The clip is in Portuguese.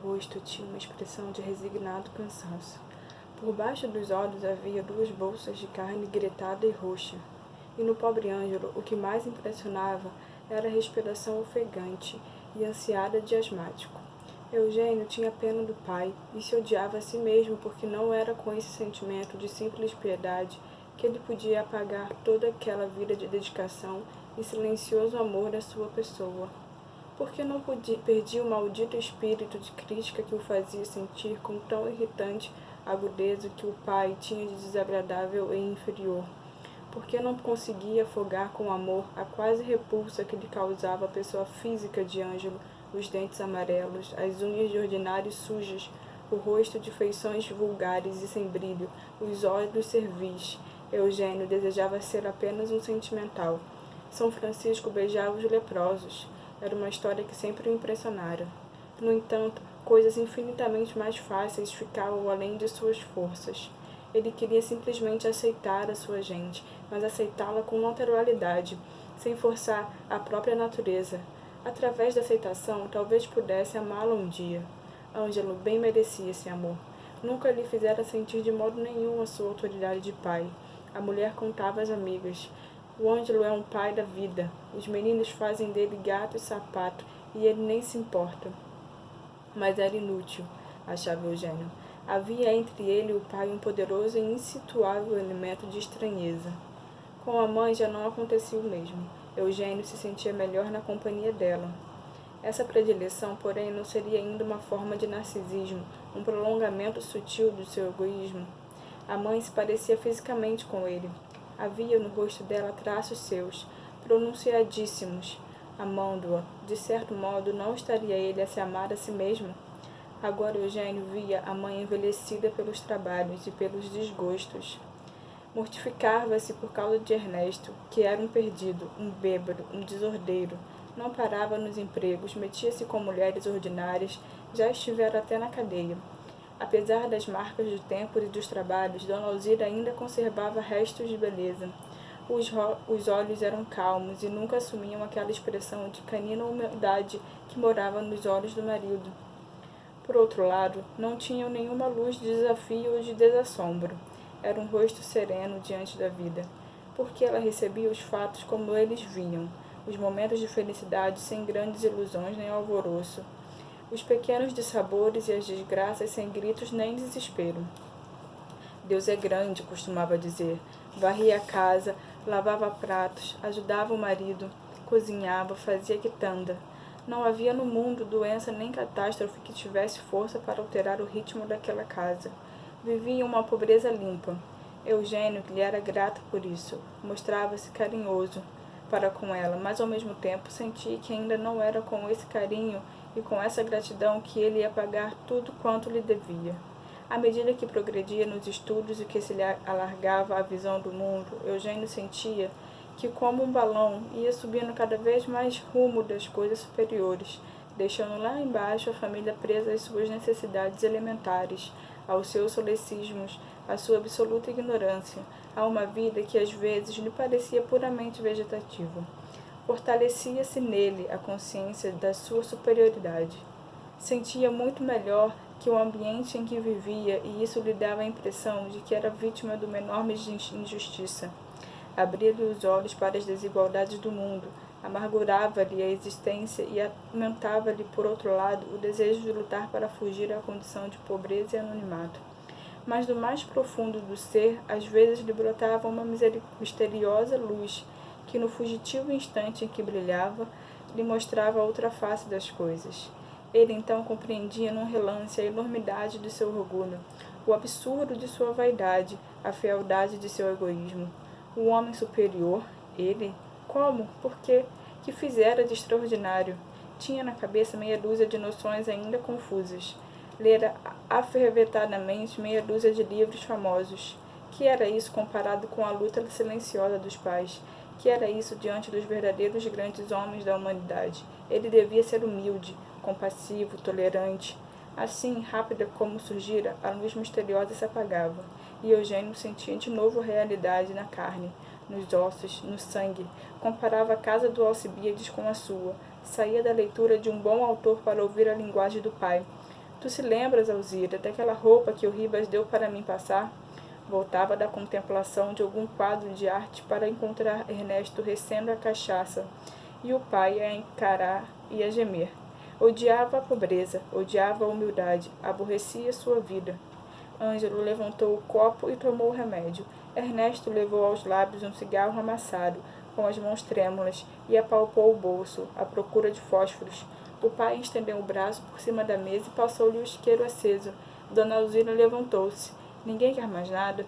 rosto tinha uma expressão de resignado cansaço. Por baixo dos olhos havia 2 bolsas de carne gritada e roxa. E no pobre Ângelo, o que mais impressionava era a respiração ofegante e ansiada de asmático. Eugênio tinha pena do pai e se odiava a si mesmo porque não era com esse sentimento de simples piedade que ele podia apagar toda aquela vida de dedicação e silencioso amor da sua pessoa. Porque não perdia o maldito espírito de crítica que o fazia sentir com tão irritante agudeza que o pai tinha de desagradável e inferior? Porque não conseguia afogar com amor a quase repulsa que lhe causava a pessoa física de Ângelo, os dentes amarelos, as unhas de ordinário sujas, o rosto de feições vulgares e sem brilho, os olhos servis. Eugênio desejava ser apenas um sentimental. São Francisco beijava os leprosos. Era uma história que sempre o impressionara. No entanto, coisas infinitamente mais fáceis ficavam além de suas forças. Ele queria simplesmente aceitar a sua gente, mas aceitá-la com naturalidade, sem forçar a própria natureza. Através da aceitação, talvez pudesse amá-la um dia. Ângelo bem merecia esse amor. Nunca lhe fizera sentir de modo nenhum a sua autoridade de pai. A mulher contava às amigas. O Ângelo é um pai da vida. Os meninos fazem dele gato e sapato, e ele nem se importa. Mas era inútil, achava Eugênio. Havia entre ele e o pai um poderoso e insituável elemento de estranheza. Com a mãe já não acontecia o mesmo. Eugênio se sentia melhor na companhia dela. Essa predileção, porém, não seria ainda uma forma de narcisismo, um prolongamento sutil do seu egoísmo. A mãe se parecia fisicamente com ele. Havia no rosto dela traços seus, pronunciadíssimos. Amando-a, de certo modo, não estaria ele a se amar a si mesmo? Agora Eugênio via a mãe envelhecida pelos trabalhos e pelos desgostos. Mortificava-se por causa de Ernesto, que era um perdido, um bêbado, um desordeiro. Não parava nos empregos, metia-se com mulheres ordinárias, já estivera até na cadeia. Apesar das marcas do tempo e dos trabalhos, Dona Alzira ainda conservava restos de beleza. Os olhos eram calmos e nunca assumiam aquela expressão de canina humildade que morava nos olhos do marido. Por outro lado, não tinham nenhuma luz de desafio ou de desassombro. Era um rosto sereno diante da vida, porque ela recebia os fatos como eles vinham, os momentos de felicidade sem grandes ilusões nem alvoroço, os pequenos dissabores e as desgraças sem gritos nem desespero. Deus é grande, costumava dizer. Varria a casa, lavava pratos, ajudava o marido, cozinhava, fazia quitanda. Não havia no mundo doença nem catástrofe que tivesse força para alterar o ritmo daquela casa. Vivia em uma pobreza limpa. Eugênio, que lhe era grato por isso, mostrava-se carinhoso para com ela, mas ao mesmo tempo sentia que ainda não era com esse carinho e com essa gratidão que ele ia pagar tudo quanto lhe devia. À medida que progredia nos estudos e que se lhe alargava a visão do mundo, Eugênio sentia que, como um balão, ia subindo cada vez mais rumo das coisas superiores, deixando lá embaixo a família presa às suas necessidades elementares, aos seus solecismos, à sua absoluta ignorância, a uma vida que às vezes lhe parecia puramente vegetativa. Fortalecia-se nele a consciência da sua superioridade. Sentia muito melhor que o ambiente em que vivia e isso lhe dava a impressão de que era vítima de uma enorme injustiça. Abria-lhe os olhos para as desigualdades do mundo, amargurava-lhe a existência e aumentava-lhe, por outro lado, o desejo de lutar para fugir à condição de pobreza e anonimato. Mas do mais profundo do ser, às vezes lhe brotava uma misteriosa luz, que no fugitivo instante em que brilhava, lhe mostrava a outra face das coisas. Ele então compreendia num relance a enormidade de seu orgulho, o absurdo de sua vaidade, a fealdade de seu egoísmo. O homem superior, ele, como, por quê, que fizera de extraordinário? Tinha na cabeça meia dúzia de noções ainda confusas. Lera afervetadamente meia dúzia de livros famosos. Que era isso comparado com a luta silenciosa dos pais? Que era isso diante dos verdadeiros grandes homens da humanidade? Ele devia ser humilde, compassivo, tolerante. Assim, rápida como surgira, a luz misteriosa se apagava, e Eugênio sentia de novo a realidade na carne, nos ossos, no sangue. Comparava a casa do Alcibiades com a sua. Saía da leitura de um bom autor para ouvir a linguagem do pai. Tu se lembras, Alzira, daquela roupa que o Ribas deu para mim passar? Voltava da contemplação de algum quadro de arte para encontrar Ernesto recendo a cachaça e o pai a encarar e a gemer. Odiava a pobreza, odiava a humildade, aborrecia sua vida. Ângelo levantou o copo e tomou o remédio. Ernesto levou aos lábios um cigarro amassado, com as mãos trêmulas, e apalpou o bolso, à procura de fósforos. O pai estendeu o braço por cima da mesa e passou-lhe o isqueiro aceso. Dona Alzira levantou-se. Ninguém quer mais nada?